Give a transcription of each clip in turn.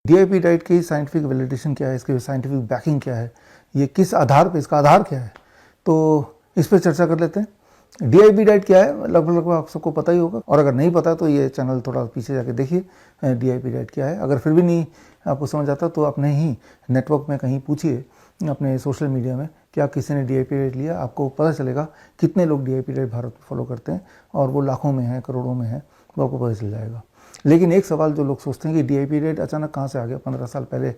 DIP diet की scientific validation क्या है, इसकी साइंटिफिक बैकिंग क्या है, ये किस आधार पे, इसका आधार क्या है, तो इस पर चर्चा कर लेते हैं। डीआईपी डाइट क्या है, लगभग आप सबको पता ही होगा, और अगर नहीं पता तो ये चैनल थोड़ा पीछे जाके देखिए डीआईपी डाइट क्या है। अगर फिर भी नहीं आपको समझ आता तो अपने ही नेटवर्क में कहीं पूछिए, अपने सोशल मीडिया में, क्या किसी ने डीआईपी डाइट लिया, आपको पता चलेगा कितने लोग डीआईपी डाइट भारत में फॉलो करते हैं, और वो लाखों में हैं, करोड़ों में हैं, वो आपको पता चल जाएगा। लेकिन एक सवाल जो लोग सोचते हैं कि डीआईपी डाइट अचानक कहाँ से आ गया, 15 साल पहले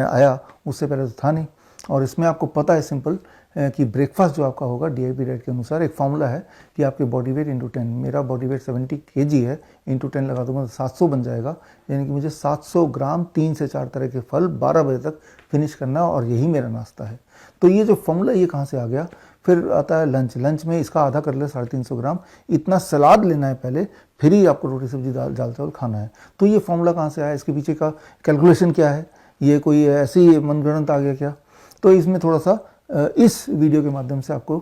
आया, उससे पहले तो था नहीं। और इसमें आपको पता है सिंपल कि ब्रेकफास्ट जो आपका होगा डीआईपी डाइट के अनुसार एक फॉर्मूला है कि आपके बॉडी वेट इंटू 10, मेरा बॉडी वेट 70 kg है, इंटू 10 लगा दूंगा तो 700 बन जाएगा। यानी कि मुझे 700 ग्राम 3 से 4 तरह के फल 12 बजे तक फिनिश करना, और यही मेरा नाश्ता है। तो ये जो फॉर्मूला ये कहाँ से आ गया। फिर आता है लंच में इसका आधा कर ले 350 ग्राम, इतना सलाद लेना है पहले, फिर ही आपको रोटी सब्जी दाल चावल खाना है। तो ये फॉर्मूला कहाँ से आया, इसके पीछे का कैलकुलेशन क्या है, ये कोई ऐसे ही मनगढ़ंत आ गया क्या। तो इसमें थोड़ा सा इस वीडियो के माध्यम से आपको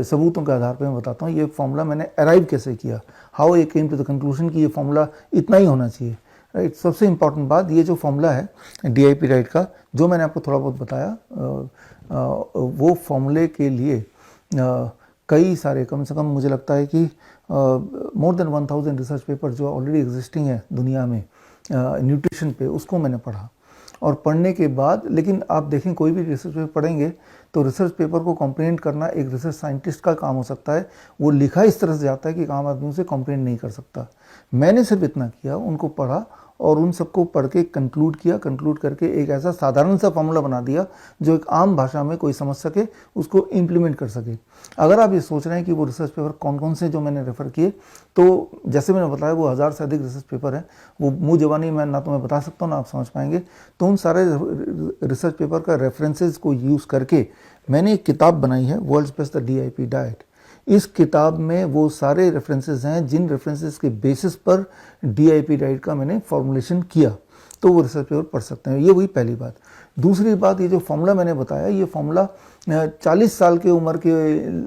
सबूतों के आधार पर मैं बताता हूँ ये फॉर्मूला मैंने अराइव कैसे किया, how I came to the conclusion कि ये फॉर्मूला इतना ही होना चाहिए, राइट। सबसे इंपॉर्टेंट बात, ये जो फॉर्मूला है डीआईपी डाइट का, जो मैंने आपको थोड़ा बहुत बताया, वो फॉर्मूले के लिए कई सारे, कम से कम मुझे लगता है कि मोर देन 1000 रिसर्च पेपर जो ऑलरेडी एग्जिस्टिंग है दुनिया में न्यूट्रिशन पे, उसको मैंने पढ़ा। और पढ़ने के बाद, लेकिन आप देखें कोई भी रिसर्च पेपर पढ़ेंगे तो रिसर्च पेपर को कॉम्प्रीहेंड करना एक रिसर्च साइंटिस्ट का काम हो सकता है। वो लिखा इस तरह से जाता है कि आम आदमी उसे कॉम्प्रीहेंड नहीं कर सकता। मैंने सिर्फ इतना किया, उनको पढ़ा और उन सबको पढ़ के कंक्लूड किया, कंक्लूड करके एक ऐसा साधारण सा फॉर्मूला बना दिया जो एक आम भाषा में कोई समझ सके, उसको इम्प्लीमेंट कर सके। अगर आप ये सोच रहे हैं कि वो रिसर्च पेपर कौन कौन से जो मैंने रेफ़र किए, तो जैसे मैंने बताया वो 1000 से अधिक रिसर्च पेपर हैं, वो मुँह ज़बानी मैं ना तो मैं बता सकता हूँ ना आप समझ पाएंगे। तो उन सारे रिसर्च पेपर का रेफरेंसेस को यूज़ करके मैंने एक किताब बनाई है, world's best the DIP diet. इस किताब में वो सारे रेफरेंसेस हैं जिन रेफरेंसेस के बेसिस पर डीआईपी डाइट का मैंने फॉर्मुलेशन किया, तो वो रिसर्च पेपर पढ़ सकते हैं। ये वही पहली बात। दूसरी बात, ये जो फॉर्मूला मैंने बताया, ये फॉर्मूला 40 साल की उम्र के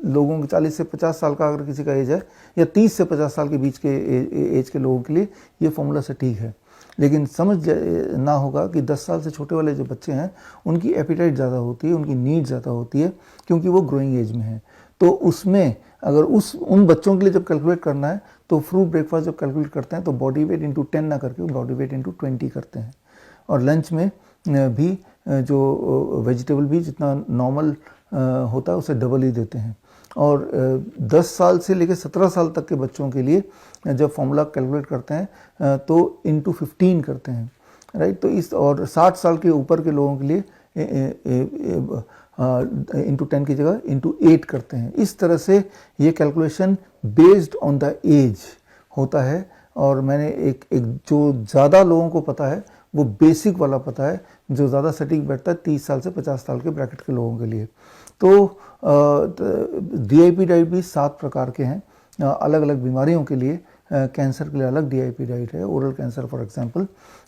लोगों के, 40 से 50 साल का अगर किसी का एज है, या 30 से 50 साल के बीच के एज के लोगों के लिए ये फॉर्मूला से ठीक है। लेकिन समझ ना होगा कि 10 साल से छोटे वाले जो बच्चे हैं उनकी एपिटाइट ज़्यादा होती है, उनकी नीड ज़्यादा होती है, क्योंकि वो ग्रोइंग एज में है। तो उसमें अगर उन बच्चों के लिए जब कैलकुलेट करना है तो फ्रूट ब्रेकफास्ट जब कैलकुलेट करते हैं तो बॉडी वेट इंटू 10 ना करके बॉडी वेट इंटू 20 करते हैं। और लंच में भी जो वेजिटेबल भी जितना नॉर्मल होता है उसे डबल ही देते हैं। और 10 साल से लेकर 17 साल तक के बच्चों के लिए जब फॉर्मूला कैलकुलेट करते हैं तो इंटू 15 करते हैं, राइट। तो इस, और 60 साल के ऊपर के लोगों के लिए इंटू 10 की जगह इंटू 8 करते हैं। इस तरह से ये calculation based on the age होता है। और मैंने एक जो ज़्यादा लोगों को पता है वो बेसिक वाला पता है, जो ज़्यादा सटीक बैठता है 30 साल से 50 साल के ब्रैकेट के लोगों के लिए। तो डीआईपी डाइट भी 7 प्रकार के हैं, अलग अलग बीमारियों के लिए। कैंसर के लिए अलग डीआईपी डाइट है, oral cancer for example.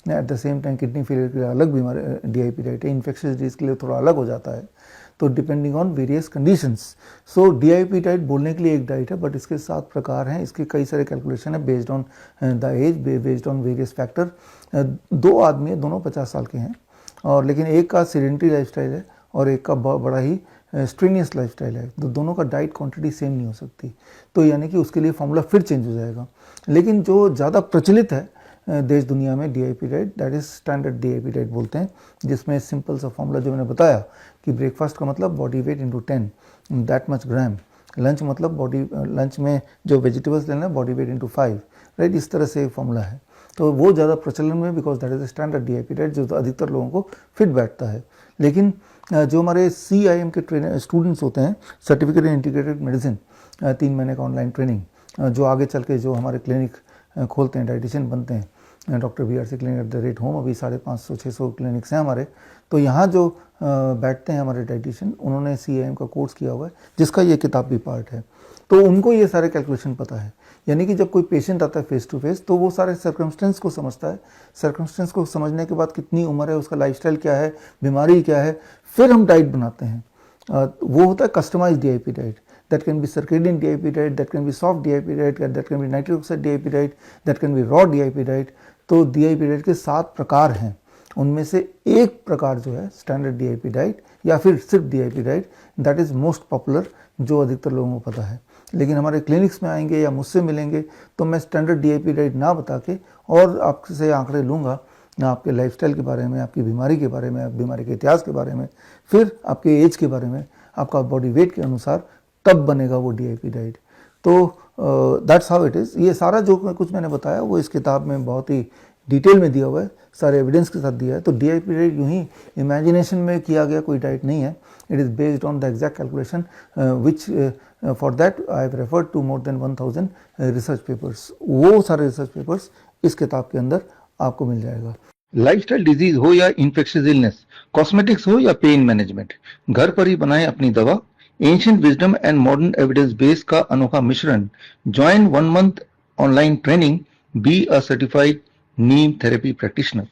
At the same time kidney failure के लिए अलग बीमारी डीआईपी डाइट है, इन्फेक्शियस डिजीज के लिए थोड़ा अलग हो जाता है, तो depending on various conditions. So DIP diet बोलने के लिए एक डाइट है, बट इसके 7 प्रकार हैं, इसके कई सारे कैलकुलेशन है based on the age, based on various factor. 2 आदमी है, दोनों 50 साल के हैं, और लेकिन एक का सीडेंटरी लाइफस्टाइल है और एक का बड़ा ही स्ट्रेनियस लाइफस्टाइल है, तो दोनों का डाइट क्वांटिटी सेम नहीं हो सकती। तो यानी कि उसके लिए फॉर्मूला फिर चेंज हो जाएगा। लेकिन जो ज़्यादा प्रचलित है देश दुनिया में DIP diet, that is standard DIP diet बोलते हैं, जिसमें सिंपल सा फॉर्मूला जो मैंने बताया कि ब्रेकफास्ट का मतलब body weight into 10 that much gram, lunch मतलब लंच में जो वेजिटेबल्स लेना है बॉडी वेट इंटू 5, राइट। इस तरह से फॉर्मूला है, तो वो ज़्यादा प्रचलन में, because that is standard DIP diet जो अधिकतर लोगों को फिट बैठता है। लेकिन जो हमारे CIM के स्टूडेंट्स होते हैं, सर्टिफिकेट इन इंटीग्रेटेड मेडिसिन, 3 महीने का ऑनलाइन ट्रेनिंग, जो आगे चल के जो हमारे क्लिनिक खोलते हैं, डाइटिशियन बनते हैं, doctor VRC clinic at the rate home, अभी 550-600 क्लिनिक्स हैं हमारे। तो यहाँ जो बैठते हैं हमारे डाइटिशियन, उन्होंने CIM का कोर्स किया हुआ है, जिसका ये किताब भी पार्ट है। तो उनको ये सारे कैलकुलेशन पता है। यानी कि जब कोई पेशेंट आता है फेस टू फेस, तो वो सारे सर्कमस्टेंस को समझता है। सर्कमस्टेंस को समझने के बाद कितनी उम्र है, उसका लाइफस्टाइल क्या है, बीमारी क्या है, फिर हम डाइट बनाते हैं। वो होता है customized DIP diet. That can be circadian DIP diet, that can be soft DIP diet, that can be nitric oxide DIP diet, that can be raw DIP diet। तो DIP diet के 7 प्रकार हैं, उनमें से एक प्रकार जो है स्टैंडर्ड डीआईपी डाइट या फिर सिर्फ DIP diet, that is most popular, जो अधिकतर लोगों को पता है। लेकिन हमारे क्लिनिक्स में आएंगे या मुझसे मिलेंगे तो मैं स्टैंडर्ड डीआईपी डाइट ना बता के और आपसे आंकड़े लूँगा आपके लाइफस्टाइल के बारे में, आपकी बीमारी के बारे में, बीमारी के इतिहास के बारे में, फिर आपके एज के बारे में, आपका बॉडी वेट के अनुसार तब बनेगा वो डीआईपी डाइट। तो दैट्स हाउ इट इज़। ये सारा जो कुछ मैंने बताया वो इस किताब में बहुत ही डिटेल में दिया हुआ है, सारे एविडेंस के साथ दिया है। तो डीआईपी डाइट यूँ ही इमेजिनेशन में किया गया कोई डाइट नहीं है, it is based on the exact calculation which for that I have referred to more than 1000 research papers. वो सारे रिसर्च पेपर्स इस किताब के अंदर आपको मिल जाएगा। लाइफस्टाइल डिजीज हो या इन्फेक्शियस इलनेस, कॉस्मेटिक्स हो या पेन मैनेजमेंट, घर पर ही बनाएं अपनी दवा। Ancient wisdom and modern evidence base का अनोखा मिश्रण। Join 1 month online training, be a certified Neem therapy practitioner.